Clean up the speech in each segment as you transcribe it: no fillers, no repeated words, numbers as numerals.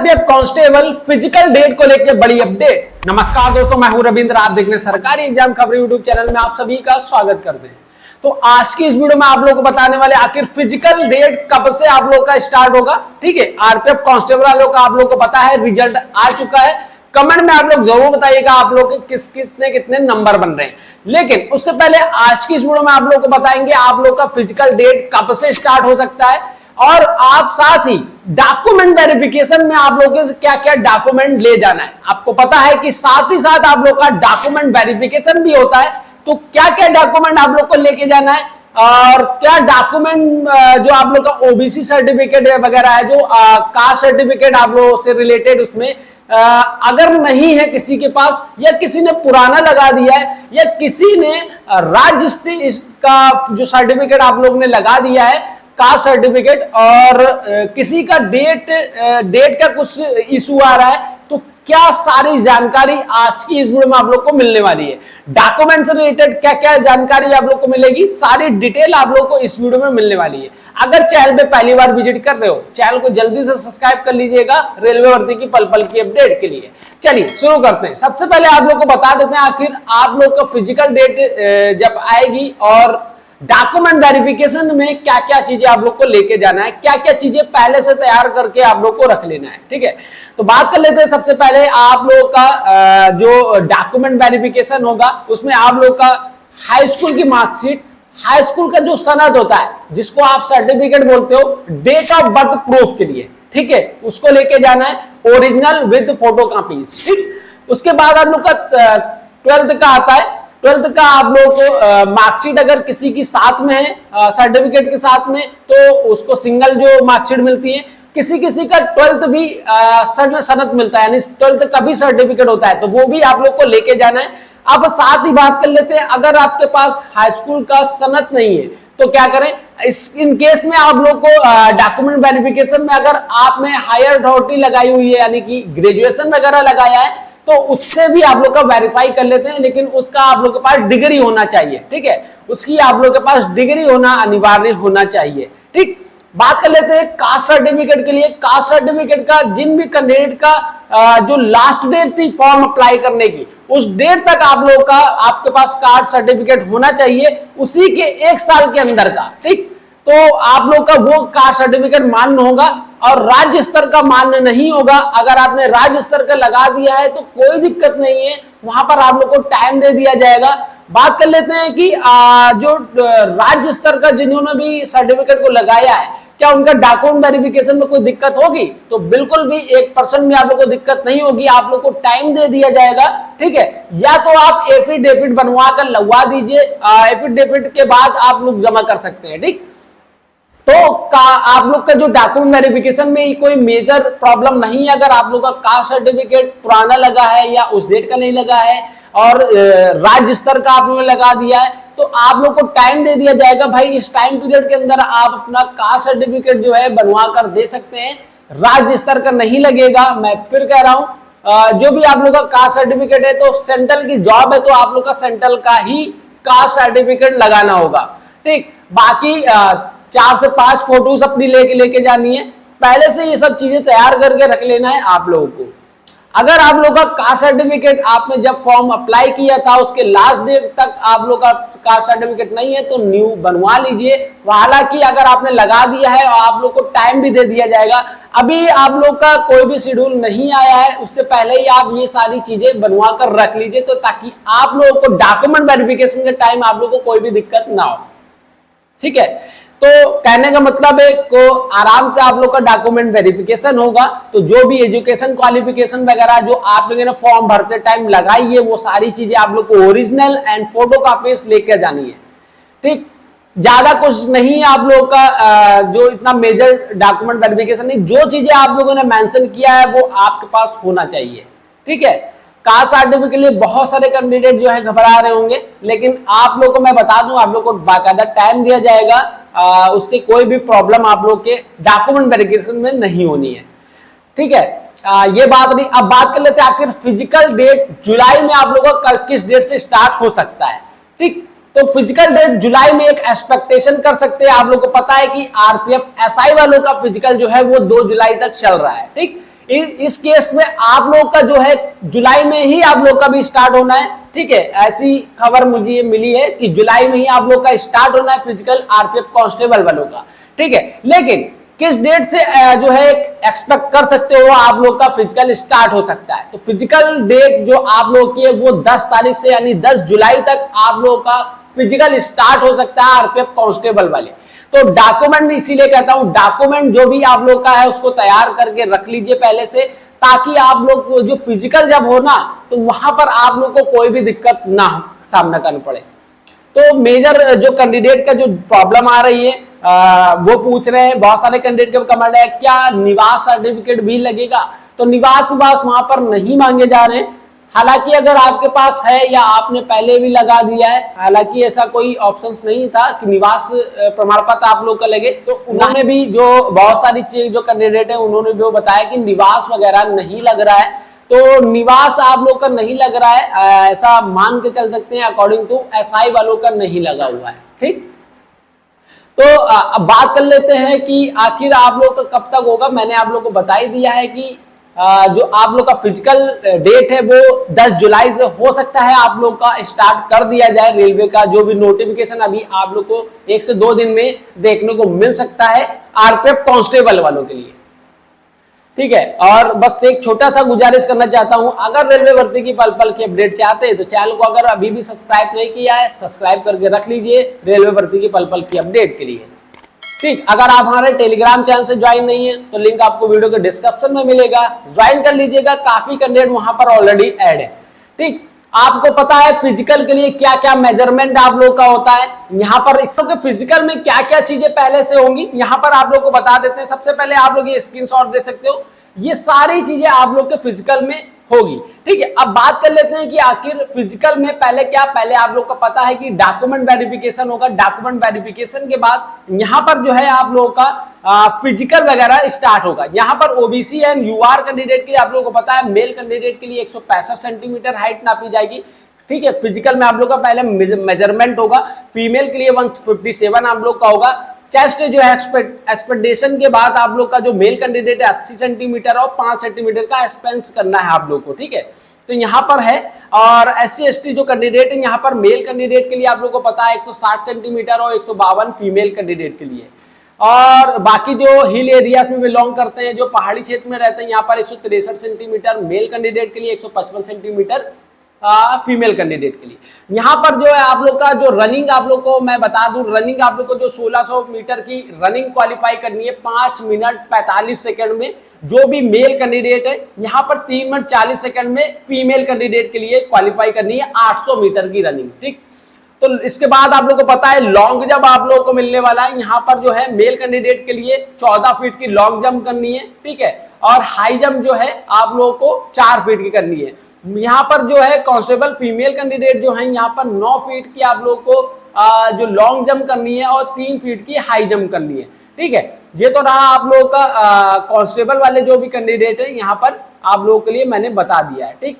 CRPF constable physical date को लेकर बड़ी अपडेट। नमस्कार दोस्तों, मैं हूं रविंद्र। आप देख रहे हैं सरकारी एग्जाम खबर यूट्यूब चैनल में, आप सभी का स्वागत करते हैं। तो आज की इस वीडियो में आप लोगों को बताने वाले आखिर फिजिकल डेट कब से आप लोग का स्टार्ट होगा। ठीक है, आरपीएफ कांस्टेबल वालों का आप लोग को पता है रिजल्ट आ चुका है। कमेंट में आप लोग जरूर बताइएगा आप लोग के कितने नंबर बन रहे हैं। लेकिन उससे पहले आज की इस वीडियो में आप लोग को बताएंगे आप लोग का फिजिकल डेट कब से स्टार्ट हो सकता है, और आप साथ ही डॉक्यूमेंट वेरिफिकेशन में आप लोगों से क्या क्या डॉक्यूमेंट ले जाना है। आपको पता है कि साथ ही साथ आप लोग का डॉक्यूमेंट वेरिफिकेशन भी होता है, तो क्या क्या डॉक्यूमेंट आप लोग को लेके जाना है और क्या डॉक्यूमेंट जो आप लोग का ओबीसी सर्टिफिकेट वगैरह है, जो कास्ट सर्टिफिकेट आप लोगों से रिलेटेड, उसमें अगर नहीं है किसी के पास, या किसी ने पुराना लगा दिया है, या किसी ने राज्य स्थिति का जो सर्टिफिकेट आप लोग ने लगा दिया है कास्ट सर्टिफिकेट, और किसी का डेट का कुछ इशू आ रहा है, तो क्या सारी जानकारी आज की इस वीडियो में आप लोग को मिलने वाली है। डॉक्यूमेंट से रिलेटेड क्या क्या जानकारी आप लोग को मिलेगी, सारी डिटेल आप लोग को इस वीडियो में मिलने वाली है। अगर चैनल पे पहली बार विजिट कर रहे हो, चैनल को जल्दी से सब्सक्राइब कर लीजिएगा रेलवे भर्ती की पल पल की अपडेट के लिए। चलिए शुरू करते हैं। सबसे पहले आप लोग को बता देते हैं आखिर आप लोग का फिजिकल डेट जब आएगी और डॉक्यूमेंट वेरिफिकेशन में क्या क्या चीजें आप लोग को लेके जाना है, क्या क्या चीजें पहले से तैयार करके आप लोग को रख लेना है। ठीक है, तो बात कर लेते हैं। सबसे पहले आप लोग का जो डॉक्यूमेंट वेरिफिकेशन होगा, उसमें आप लोग का हाई स्कूल की मार्कशीट, हाई स्कूल का जो सनद होता है जिसको आप सर्टिफिकेट बोलते हो, डेट ऑफ बर्थ प्रूफ के लिए, ठीक है, उसको लेके जाना है ओरिजिनल विद फोटो कॉपीज। ठीक, उसके बाद आप लोग का 12th का आता है। 12th का आप लोग को मार्कशीट अगर किसी की साथ में है सर्टिफिकेट के साथ में, तो उसको सिंगल जो मार्कशीट मिलती है। किसी किसी का 12th भी सनद मिलता है, यानी 12th का भी सर्टिफिकेट होता है, तो वो भी आप लोग को लेके जाना है। अब साथ ही बात कर लेते हैं, अगर आपके पास हाई स्कूल का सनद नहीं है तो क्या करें। इन केस में आप लोग को डॉक्यूमेंट वेरिफिकेशन में अगर आपने हायर अथॉरिटी लगाई हुई है, यानी कि ग्रेजुएशन वगैरह लगाया है, तो उससे भी आप लोग का वेरीफाई कर लेते हैं, लेकिन उसका आप लोग के पास डिग्री होना चाहिए। ठीक है, उसकी आप लोग के पास डिग्री होना अनिवार्य होना चाहिए। ठीक, बात कर लेते हैं कास्ट सर्टिफिकेट के लिए। कास्ट सर्टिफिकेट का जिन भी कैंडिडेट का जो लास्ट डेट थी फॉर्म अप्लाई करने की, उस डेट तक आप लोग का आपके पास कास्ट सर्टिफिकेट होना चाहिए, उसी के 1 साल के अंदर का। ठीक, तो आप लोग का वो कास्ट सर्टिफिकेट मान्य होगा, और राज्य स्तर का मान्य नहीं होगा। अगर आपने राज्य स्तर का लगा दिया है तो कोई दिक्कत नहीं है, वहां पर आप लोग को टाइम दे दिया जाएगा। बात कर लेते हैं कि जो राज्य स्तर का जिन्होंने भी सर्टिफिकेट को लगाया है, क्या उनका डॉक्यूमेंट वेरिफिकेशन में कोई दिक्कत होगी? तो बिल्कुल भी 1% भी आप लोग को दिक्कत नहीं होगी, आप लोग को टाइम दे दिया जाएगा। ठीक है, या तो आप एफिडेविट बनवा कर लगवा दीजिए, एफिडेविट के बाद आप लोग जमा कर सकते हैं। ठीक, तो आप लोग का जो डॉक्यूमेंट वेरिफिकेशन में कोई मेजर प्रॉब्लम नहीं है। अगर आप लोग का कास्ट सर्टिफिकेट पुराना लगा है या उस डेट का नहीं लगा है, और राज्य स्तर का आप लोगों ने लगा दिया है, तो आप लोग को टाइम दे दिया जाएगा। भाई इस टाइम पीरियड के अंदर आप अपना कास्ट सर्टिफिकेट जो है बनवा कर दे सकते हैं, राज्य स्तर का नहीं लगेगा। मैं फिर कह रहा हूं, जो भी आप लोग का कास्ट सर्टिफिकेट है, तो सेंट्रल की जॉब है तो आप लोग का सेंट्रल का ही कास्ट सर्टिफिकेट लगाना होगा। ठीक, बाकी 4 से 5 फोटोज अपनी लेके जानी है। पहले से ये सब चीजें तैयार करके रख लेना है आप लोगों को। अगर आप लोग का कास्ट सर्टिफिकेट आपने जब फॉर्म अप्लाई किया था उसके लास्ट डेट तक आप लोग का कास्ट सर्टिफिकेट नहीं है, तो न्यू बनवा लीजिए। हालांकि अगर आपने लगा दिया है और आप लोग को टाइम भी दे दिया जाएगा, अभी आप लोग का कोई भी शेड्यूल नहीं आया है, उससे पहले ही आप ये सारी चीजें बनवा कर रख लीजिए, तो ताकि आप लोगों को डॉक्यूमेंट वेरिफिकेशन के टाइम आप लोग को कोई भी दिक्कत ना हो। ठीक है, तो कहने का मतलब है को आराम से आप लोग का डॉक्यूमेंट वेरिफिकेशन होगा, तो जो भी एजुकेशन क्वालिफिकेशन वगैरह जो आप लोगों ने फॉर्म भरते टाइम लगाई है, वो सारी चीजें आप लोग को ओरिजिनल एंड फोटो कॉपीज लेकर जानी है। ठीक, ज्यादा कुछ नहीं है आप लोग का जो इतना मेजर डॉक्यूमेंट वेरिफिकेशन नहीं, जो चीजें आप लोगों ने मेंशन किया है वो आपके पास होना चाहिए। ठीक है, कास्ट सर्टिफिकेट के लिए बहुत सारे कैंडिडेट जो है घबरा रहे होंगे, लेकिन आप लोगों को मैं बता दूं, आप लोग को बाकायदा टाइम दिया जाएगा, उससे कोई भी प्रॉब्लम आप लोग के डॉक्यूमेंट वेरिफिकेशन में नहीं होनी है। ठीक है, ये बात नहीं। अब बात कर लेते हैं आखिर फिजिकल डेट जुलाई में आप लोगों का किस डेट से स्टार्ट हो सकता है। ठीक, तो फिजिकल डेट जुलाई में एक एक्सपेक्टेशन कर सकते हैं। आप लोग को पता है कि आरपीएफ एसआई वालों का फिजिकल जो है वो 2 जुलाई तक चल रहा है। ठीक, इस केस में आप लोग का जो है जुलाई में ही आप लोग का भी स्टार्ट होना है, ठीक है। ऐसी खबर मुझे ये मिली है कि जुलाई में ही आप लोग का स्टार्ट होना है फिजिकल आरपीएफ कांस्टेबल वालों का, ठीक है। लेकिन किस डेट से जो है एक्सपेक्ट कर सकते हो आप लोग का फिजिकल स्टार्ट हो सकता है? तो फिजिकल डेट जो आप लोग की है वो 10 तारीख से यानी 10 जुलाई तक आप लोग का फिजिकल स्टार्ट हो सकता है आरपीएफ कांस्टेबल वाले। तो डॉक्यूमेंट इसीलिए कहता हूं, डॉक्यूमेंट जो भी आप लोग का है उसको तैयार करके रख लीजिए पहले से, ताकि आप लोग जो फिजिकल जब हो ना तो वहां पर आप लोग को कोई भी दिक्कत ना सामना करना पड़े। तो मेजर जो कैंडिडेट का जो प्रॉब्लम आ रही है वो पूछ रहे हैं, बहुत सारे कैंडिडेट के कमेंट है क्या निवास सर्टिफिकेट भी लगेगा? तो निवास वहां पर नहीं मांगे जा रहे हैं। हालांकि अगर आपके पास है या आपने पहले भी लगा दिया है, हालांकि ऐसा कोई ऑप्शंस नहीं था कि निवास प्रमाण पत्र आप लोग का लगे, तो उन्होंने भी जो बहुत सारी चीज जो कैंडिडेट है उन्होंने भी बताया कि निवास वगैरह नहीं लग रहा है। तो निवास आप लोग का नहीं लग रहा है, ऐसा मान के चल सकते हैं। अकॉर्डिंग टू एसआई वालों का नहीं लगा हुआ है, ठीक। तो अब बात कर लेते हैं कि आखिर आप लोग का कब तक होगा। मैंने आप लोग को बता ही दिया है कि जो आप लोग का फिजिकल डेट है वो 10 जुलाई से हो सकता है आप लोग का स्टार्ट कर दिया जाए। रेलवे का जो भी नोटिफिकेशन अभी आप लोग को 1 से 2 दिन में देखने को मिल सकता है आरपीएफ कांस्टेबल वालों के लिए, ठीक है। और बस एक छोटा सा गुजारिश करना चाहता हूं, अगर रेलवे भर्ती की पल पल की अपडेट चाहते हैं तो चैनल को अगर अभी भी सब्सक्राइब नहीं किया है सब्सक्राइब करके रख लीजिए रेलवे भर्ती की पल पल की अपडेट के लिए, ठीक। अगर आप हमारे टेलीग्राम चैनल से ज्वाइन नहीं है तो लिंक आपको वीडियो के डिस्क्रिप्शन में मिलेगा, ज्वाइन कर लीजिएगा। काफी कैंडिडेट वहां पर ऑलरेडी ऐड है, ठीक। आपको पता है फिजिकल के लिए क्या क्या मेजरमेंट आप लोग का होता है। यहाँ पर इस सबके फिजिकल में क्या क्या चीजें पहले से होंगी यहाँ पर आप लोग को बता देते हैं। सबसे पहले आप लोग ये स्क्रीनशॉट दे सकते हो, ये सारी चीजें आप लोग के फिजिकल में होगी, ठीक है। अब बात कर लेते हैं कि आखिर फिजिकल में पहले क्या, पहले आप लोग को पता है कि डॉक्यूमेंट वेरिफिकेशन होगा। डॉक्यूमेंट वेरिफिकेशन के बाद यहाँ पर जो है आप लोगों का फिजिकल वगैरह स्टार्ट होगा। यहाँ पर ओबीसी एंड यूआर कैंडिडेट के लिए आप लोगों को पता है मेल कैंडिडेट के लिए 165 सेंटीमीटर हाइट नापी जाएगी, ठीक है। फिजिकल में आप लोग का पहले मेजरमेंट होगा। फीमेल के लिए 157 आप लोग का होगा। चेस्ट जो है एक्सपेक्टेशन के बाद आप लोग का जो मेल कैंडिडेट है 80 सेंटीमीटर और 5 सेंटीमीटर का एक्सपेंस करना है आप लोग को, ठीक है। तो यहाँ पर है। और SC ST जो कैंडिडेट है यहाँ पर मेल कैंडिडेट के लिए आप लोग को पता है 160 सेंटीमीटर और 152 फीमेल कैंडिडेट के लिए। और बाकी जो हिल एरियाज में बिलोंग करते हैं, जो पहाड़ी क्षेत्र में रहते हैं, यहाँ पर 163 सेंटीमीटर मेल कैंडिडेट के लिए, 155 सेंटीमीटर फीमेल कैंडिडेट के लिए। यहाँ पर जो है आप लोग का जो रनिंग आप लोग को मैं बता दूं, रनिंग आप लोग को जो 1600 मीटर की रनिंग क्वालिफाई करनी है 5 मिनट 45 सेकंड में जो भी मेल कैंडिडेट है। यहाँ पर 3 मिनट 40 सेकंड में फीमेल कैंडिडेट के लिए क्वालिफाई करनी है 800 मीटर की रनिंग, ठीक। तो इसके बाद आप लोग को पता है लॉन्ग जंप आप लोग को मिलने वाला है। यहाँ पर जो है मेल कैंडिडेट के लिए 14 फीट की लॉन्ग जंप करनी है, ठीक है। और हाई जंप जो है आप लोगों को 4 फीट की करनी है। यहाँ पर जो है कांस्टेबल फीमेल कैंडिडेट जो है यहाँ पर 9 फीट की आप लोग को जो लॉन्ग जंप करनी है और 3 फीट की हाई जंप करनी है, ठीक है। ये तो रहा आप लोगों का कांस्टेबल वाले जो भी कैंडिडेट है यहाँ पर आप लोगों के लिए मैंने बता दिया है, ठीक।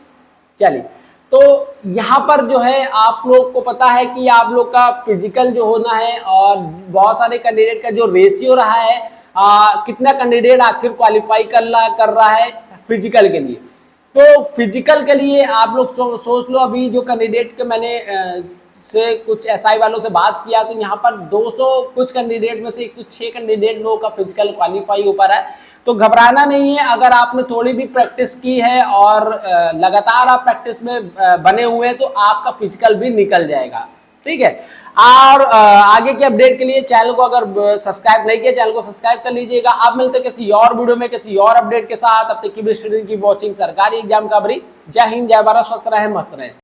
चलिए, तो यहाँ पर जो है आप लोग को पता है कि आप लोग का फिजिकल जो होना है और बहुत सारे कैंडिडेट का जो रेशियो रहा है, कितना कैंडिडेट आखिर क्वालिफाई कर रहा है फिजिकल के लिए। तो फिजिकल के लिए आप लोग सोच लो, अभी जो कैंडिडेट के मैंने से कुछ एसआई वालों से बात किया तो यहाँ पर 200 कुछ कैंडिडेट में से 106 कैंडिडेट लोगों का फिजिकल क्वालिफाई हो पा रहा है। तो घबराना नहीं है, अगर आपने थोड़ी भी प्रैक्टिस की है और लगातार आप प्रैक्टिस में बने हुए हैं तो आपका फिजिकल भी निकल जाएगा, ठीक है। और आगे के अपडेट के लिए चैनल को अगर सब्सक्राइब नहीं किया चैनल को सब्सक्राइब कर लीजिएगा। आप मिलते हैं किसी और वीडियो में किसी और अपडेट के साथ। अब तक की स्टूडेंट की वॉचिंग सरकारी एग्जाम खबरी। जय हिंद, जय भारत, स्वस्थ रहे, मस्त रहे।